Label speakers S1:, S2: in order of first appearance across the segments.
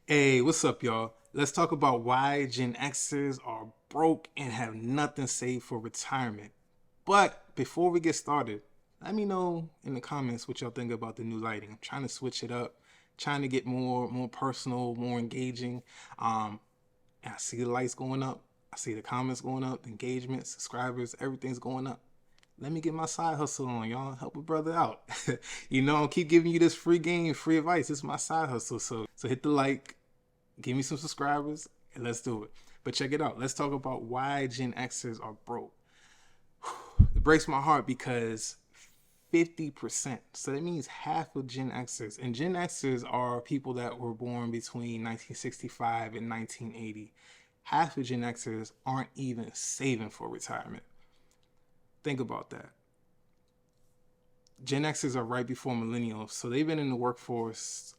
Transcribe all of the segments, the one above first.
S1: Hey, what's up, y'all? Let's talk about why Gen Xers are broke and have nothing saved for retirement. But before we get started, let me know in the comments what y'all think about the new lighting. I'm trying to switch it up, trying to get more personal, more engaging. And I see the lights going up. I see the comments going up, the engagement, subscribers, everything's going up. Let me get my side hustle on, y'all. Help a brother out. I'll keep giving you this free game, free advice. It's my side hustle. So hit the like, give me some subscribers, and let's do it. But check it out. Let's talk about why Gen Xers are broke. It breaks my heart because 50%. So that means half of Gen Xers. And Gen Xers are people that were born between 1965 and 1980. Half of Gen Xers aren't even saving for retirement. Think about that. Gen Xers are right before millennials. So they've been in the workforce.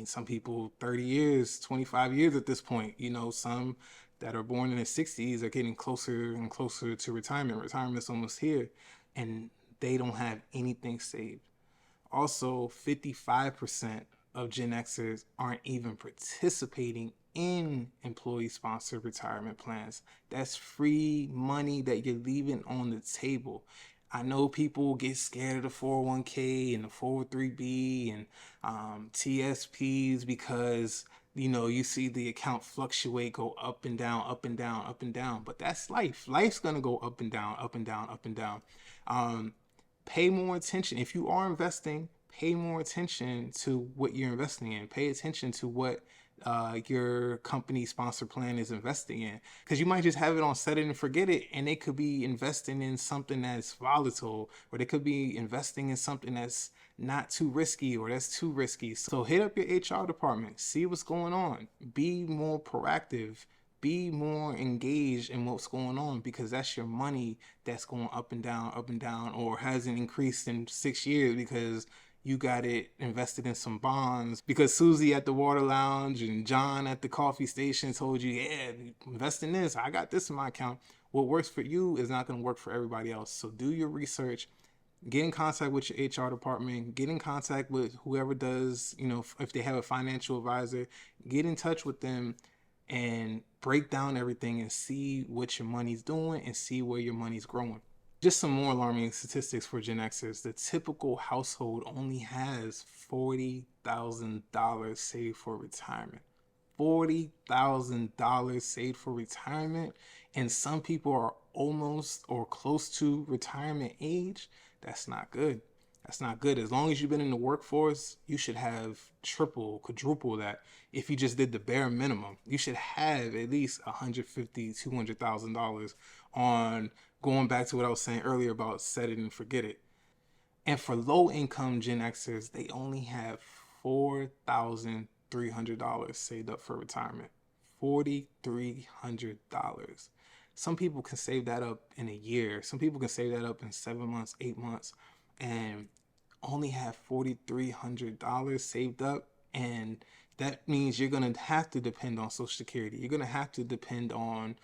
S1: Some people 30 years, 25 years at this point. Some that are born in the 60s are getting closer and closer to retirement. Retirement's almost here. And they don't have anything saved. Also, 55% of Gen Xers aren't even participating in employee sponsored retirement plans. That's free money that you're leaving on the table. I know people get scared of the 401k and the 403b and TSPs because you see the account fluctuate, go up and down, up and down, up and down. But that's life. Life's gonna go up and down, up and down, up and down. Pay more attention. If you are investing, pay more attention to what you're investing in. Pay attention to what your company sponsor plan is investing in, because you might just have it on set it and forget it, and they could be investing in something that's volatile, or they could be investing in something that's not too risky or that's too risky. So hit up your HR department, see what's going on, be more proactive, be more engaged in what's going on, because that's your money that's going up and down, or hasn't increased in 6 years because you got it invested in some bonds because Susie at the water lounge and John at the coffee station told you, yeah, invest in this. I got this in my account. What works for you is not going to work for everybody else. So do your research. Get in contact with your HR department. Get in contact with whoever does, if they have a financial advisor, get in touch with them and break down everything and see what your money's doing and see where your money's growing. Just some more alarming statistics for Gen Xers. The typical household only has $40,000 saved for retirement. $40,000 saved for retirement. And some people are almost or close to retirement age. That's not good. That's not good. As long as you've been in the workforce, you should have triple, quadruple that. If you just did the bare minimum, you should have at least $150,000, $200,000 on, going back to what I was saying earlier about set it and forget it. And for low income Gen Xers, they only have $4,300 saved up for retirement. $4,300. Some people can save that up in a year. Some people can save that up in 7 months, 8 months, and only have $4,300 saved up. And that means you're going to have to depend on Social Security. You're going to have to depend on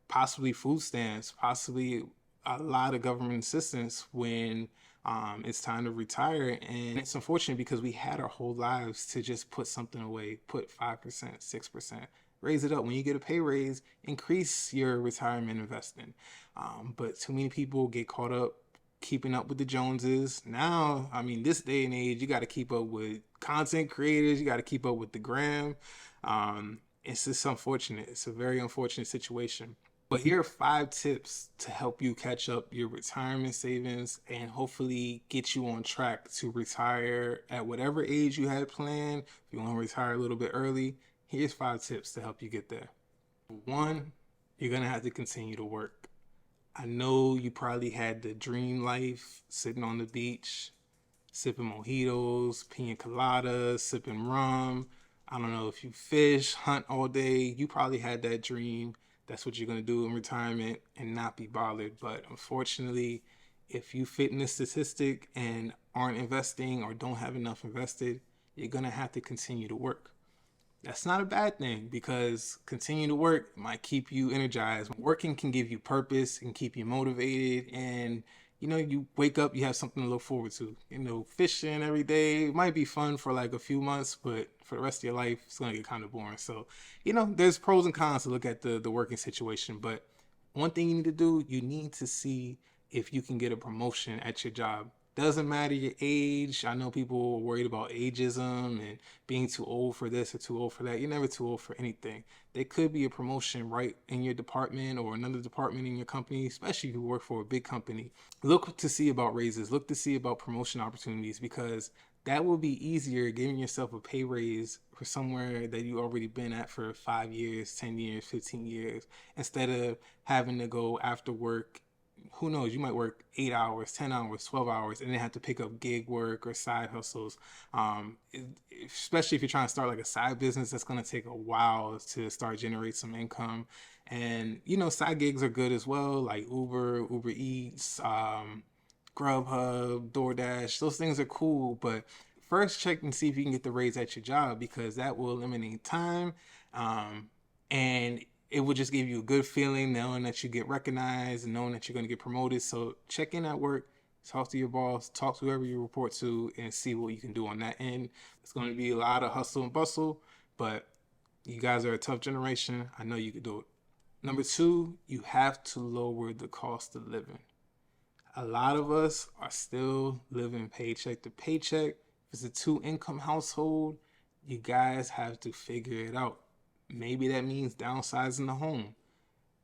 S1: possibly food stamps, possibly a lot of government assistance when it's time to retire. And it's unfortunate because we had our whole lives to just put something away, put 5%, 6%, raise it up. When you get a pay raise, increase your retirement investing. But too many people get caught up keeping up with the Joneses. Now, this day and age, you got to keep up with content creators. You got to keep up with the gram. It's just unfortunate. It's a very unfortunate situation. But here are 5 tips to help you catch up your retirement savings and hopefully get you on track to retire at whatever age you had planned. If you want to retire a little bit early, here's 5 tips to help you get there. 1, you're going to have to continue to work. I know you probably had the dream life, sitting on the beach, sipping mojitos, pina coladas, sipping rum. I don't know if you fish, hunt all day. You probably had that dream. That's what you're going to do in retirement and not be bothered. But unfortunately, if you fit in this statistic and aren't investing or don't have enough invested, you're going to have to continue to work. That's not a bad thing, because continuing to work might keep you energized. Working can give you purpose and keep you motivated, and you wake up, you have something to look forward to. Fishing every day it might be fun for like a few months, but for the rest of your life, it's gonna get kind of boring. So, there's pros and cons to look at the working situation. But one thing you need to do, you need to see if you can get a promotion at your job. Doesn't matter your age. I know people are worried about ageism and being too old for this or too old for that. You're never too old for anything. There could be a promotion right in your department or another department in your company, especially if you work for a big company. Look to see about raises. Look to see about promotion opportunities, because that will be easier giving yourself a pay raise for somewhere that you already been at for 5 years, 10 years, 15 years, instead of having to go after work. Who knows, you might work 8 hours, 10 hours, 12 hours, and then have to pick up gig work or side hustles. Especially if you're trying to start like a side business, that's going to take a while to start generate some income. And side gigs are good as well, like Uber Eats, Grubhub, DoorDash. Those things are cool, but first check and see if you can get the raise at your job, because that will eliminate time, and it will just give you a good feeling knowing that you get recognized and knowing that you're going to get promoted. So check in at work, talk to your boss, talk to whoever you report to, and see what you can do on that end. It's going to be a lot of hustle and bustle, but you guys are a tough generation. I know you can do it. Number two, you have to lower the cost of living. A lot of us are still living paycheck to paycheck. If it's a two-income household, you guys have to figure it out. Maybe that means downsizing the home.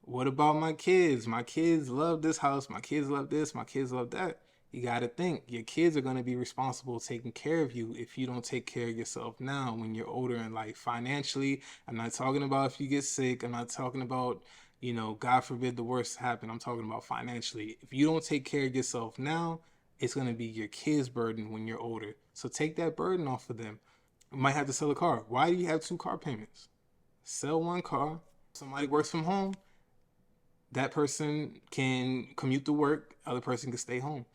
S1: What about my kids? My kids love this house. My kids love this. My kids love that. You got to think your kids are going to be responsible taking care of you if you don't take care of yourself now when you're older in life. Financially, I'm not talking about if you get sick. I'm not talking about, God forbid the worst happen. I'm talking about financially. If you don't take care of yourself now, it's going to be your kids' burden when you're older. So take that burden off of them. You might have to sell a car. Why do you have two car payments? Sell one car. Somebody works from home. That person can commute to work. Other person can stay home.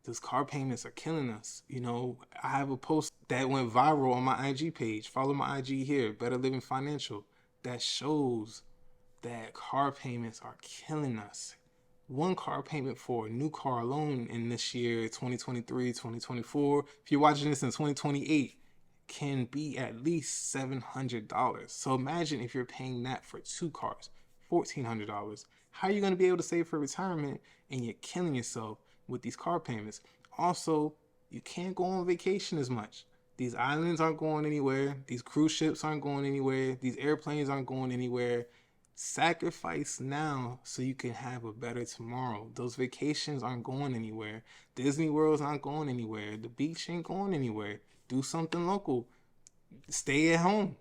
S1: Those car payments are killing us. I have a post that went viral on my IG page. Follow my IG here, Better Living Financial, that shows that car payments are killing us. One car payment for a new car alone in this year, 2023, 2024, if you're watching this in 2028, can be at least $700. So imagine if you're paying that for two cars, $1,400. How are you going to be able to save for retirement, and you're killing yourself with these car payments? Also, you can't go on vacation as much. These islands aren't going anywhere. These cruise ships aren't going anywhere. These airplanes aren't going anywhere. Sacrifice now so you can have a better tomorrow. Those vacations aren't going anywhere. Disney World's not going anywhere. The beach ain't going anywhere. Do something local. Stay at home.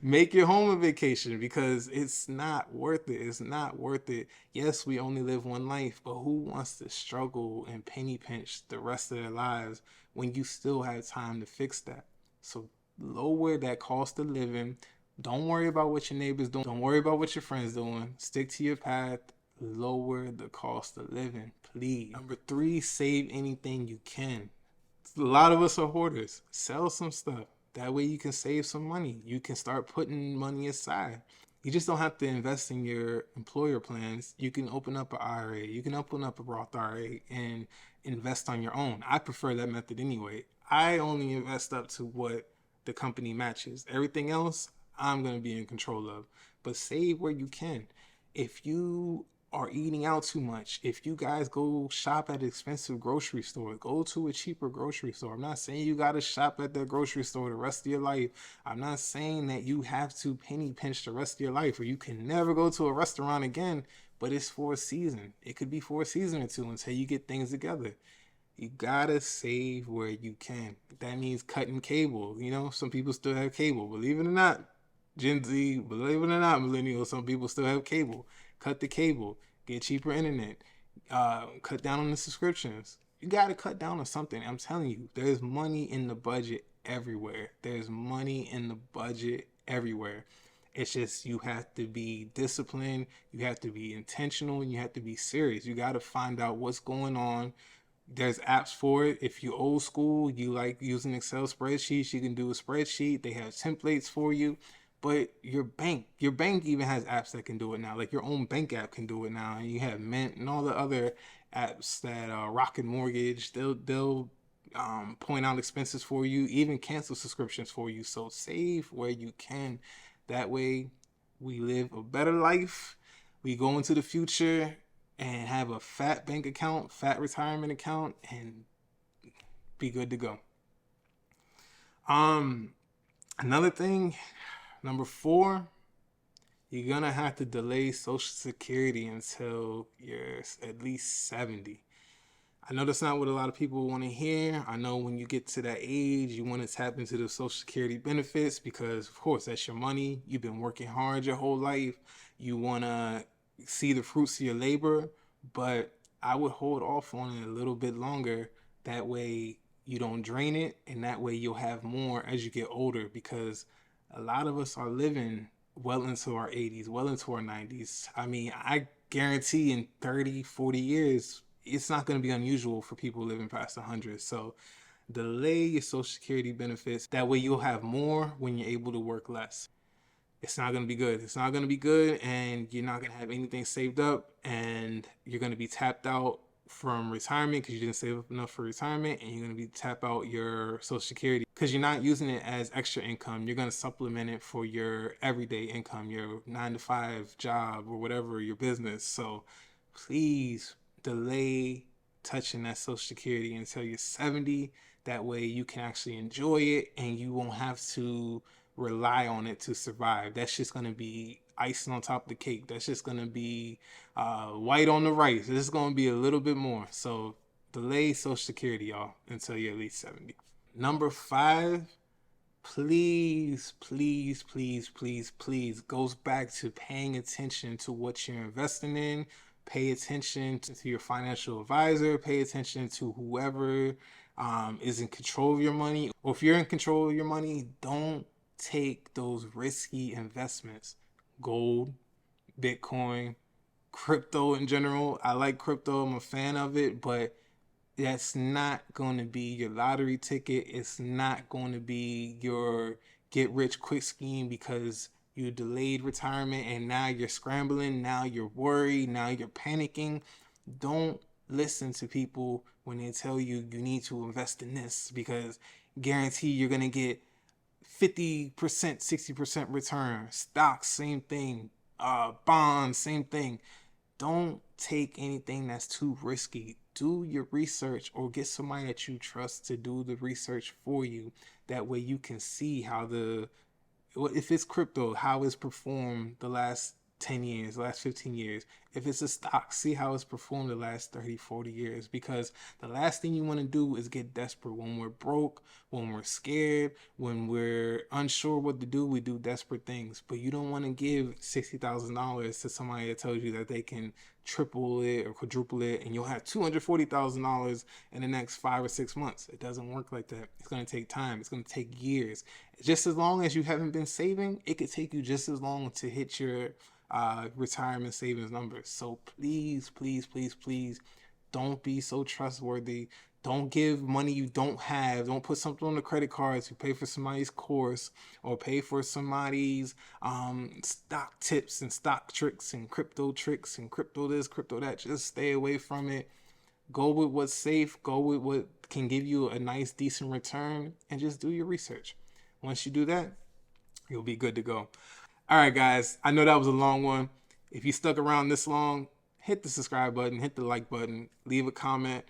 S1: Make your home a vacation, because it's not worth it. It's not worth it. Yes, we only live one life, but who wants to struggle and penny pinch the rest of their lives when you still have time to fix that? So lower that cost of living. Don't worry about what your neighbors doing. Don't worry about what your friends doing. Stick to your path. Lower the cost of living, please. Number three, save anything you can. A lot of us are hoarders. Sell some stuff. That way you can save some money. You can start putting money aside. You just don't have to invest in your employer plans. You can open up an IRA. You can open up a Roth IRA and invest on your own. I prefer that method anyway. I only invest up to what the company matches. Everything else, I'm going to be in control of. But save where you can. If you are eating out too much, if you guys go shop at an expensive grocery store, go to a cheaper grocery store. I'm not saying you got to shop at the grocery store the rest of your life. I'm not saying that you have to penny pinch the rest of your life or you can never go to a restaurant again, but it's for a season. It could be for a season or two until you get things together. You gotta save where you can. That means cutting cable. Some people still have cable. Believe it or not, Gen Z, believe it or not, millennials, some people still have cable. Cut the cable. Get cheaper internet. Cut down on the subscriptions. You gotta cut down on something. I'm telling you, there's money in the budget everywhere. There's money in the budget everywhere. It's just you have to be disciplined. You have to be intentional. And you have to be serious. You gotta find out what's going on. There's apps for it. If you're old school, you like using Excel spreadsheets, you can do a spreadsheet. They have templates for you. But your bank even has apps that can do it now. Like your own bank app can do it now. And you have Mint and all the other apps that Rocket Mortgage. They'll point out expenses for you, even cancel subscriptions for you. So save where you can. That way, we live a better life. We go into the future and have a fat bank account, fat retirement account, and be good to go. Another thing, number 4, you're gonna have to delay Social Security until you're at least 70. I know that's not what a lot of people want to hear. I know when you get to that age, you want to tap into the Social Security benefits because, of course, that's your money. You've been working hard your whole life. You want to see the fruits of your labor, but I would hold off on it a little bit longer. That way you don't drain it, and that way you'll have more as you get older, because a lot of us are living well into our 80s, well into our 90s. I mean, I guarantee in 30, 40 years, it's not going to be unusual for people living past 100. So delay your Social Security benefits. That way you'll have more when you're able to work less. It's not going to be good. It's not going to be good, and you're not going to have anything saved up, and you're going to be tapped out from retirement because you didn't save up enough for retirement, and you're going to be tap out your Social Security because you're not using it as extra income. You're going to supplement it for your everyday income, your 9-to-5 job or whatever, your business. So please delay touching that Social Security until you're 70. That way you can actually enjoy it and you won't have to rely on it to survive. That's just going to be icing on top of the cake. That's just going to be white on the rice. This is going to be a little bit more. So delay Social Security, y'all, until you're at least 70. Number 5, please, please, please, please, please, goes back to paying attention to what you're investing in. Pay attention to your financial advisor. Pay attention to whoever is in control of your money. Or if you're in control of your money, don't take those risky investments. Gold, Bitcoin, crypto in general. I like crypto. I'm a fan of it, but that's not going to be your lottery ticket. It's not going to be your get rich quick scheme because you delayed retirement and now you're scrambling. Now you're worried. Now you're panicking. Don't listen to people when they tell you you need to invest in this because guarantee you're going to get 50%, 60% return. Stocks, same thing. Bonds, same thing. Don't take anything that's too risky. Do your research or get somebody that you trust to do the research for you. That way you can see how if it's crypto, how it's performed the last 10 years, the last 15 years. If it's a stock, see how it's performed the last 30, 40 years. Because the last thing you want to do is get desperate. When we're broke, when we're scared, when we're unsure what to do, we do desperate things. But you don't want to give $60,000 to somebody that tells you that they can triple it or quadruple it and you'll have $240,000 in the next 5 or 6 months. It doesn't work like that. It's going to take time. It's going to take years. Just as long as you haven't been saving, it could take you just as long to hit your retirement savings numbers. So please, please, please, please don't be so trustworthy. Don't give money you don't have. Don't put something on the credit card to pay for somebody's course or pay for somebody's stock tips and stock tricks and crypto this, crypto that. Just stay away from it. Go with what's safe. Go with what can give you a nice, decent return, and just do your research. Once you do that, you'll be good to go. All right, guys. I know that was a long one. If you stuck around this long, hit the subscribe button, hit the like button, leave a comment.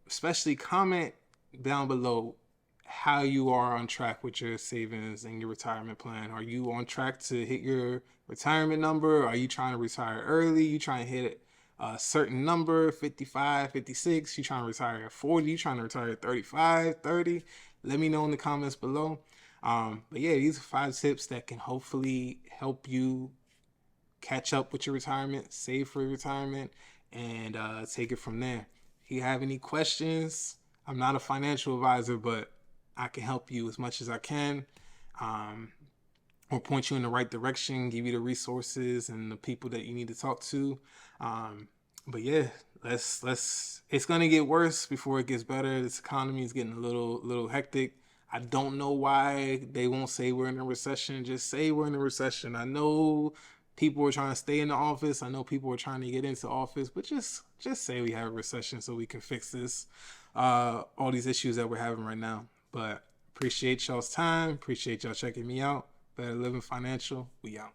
S1: Especially comment down below how you are on track with your savings and your retirement plan. Are you on track to hit your retirement number? Are you trying to retire early? You trying to hit a certain number, 55, 56? You trying to retire at 40? You trying to retire at 35, 30? Let me know in the comments below. But yeah, these are 5 tips that can hopefully help you catch up with your retirement, save for your retirement, and take it from there. If you have any questions, I'm not a financial advisor, but I can help you as much as I can, or point you in the right direction, give you the resources and the people that you need to talk to. But yeah, it's gonna get worse before it gets better. This economy is getting a little hectic. I don't know why they won't say we're in a recession. Just say we're in a recession. I know people are trying to stay in the office. I know people are trying to get into office, but just say we have a recession so we can fix this, all these issues that we're having right now. But appreciate y'all's time. Appreciate y'all checking me out. Better Living Financial. We out.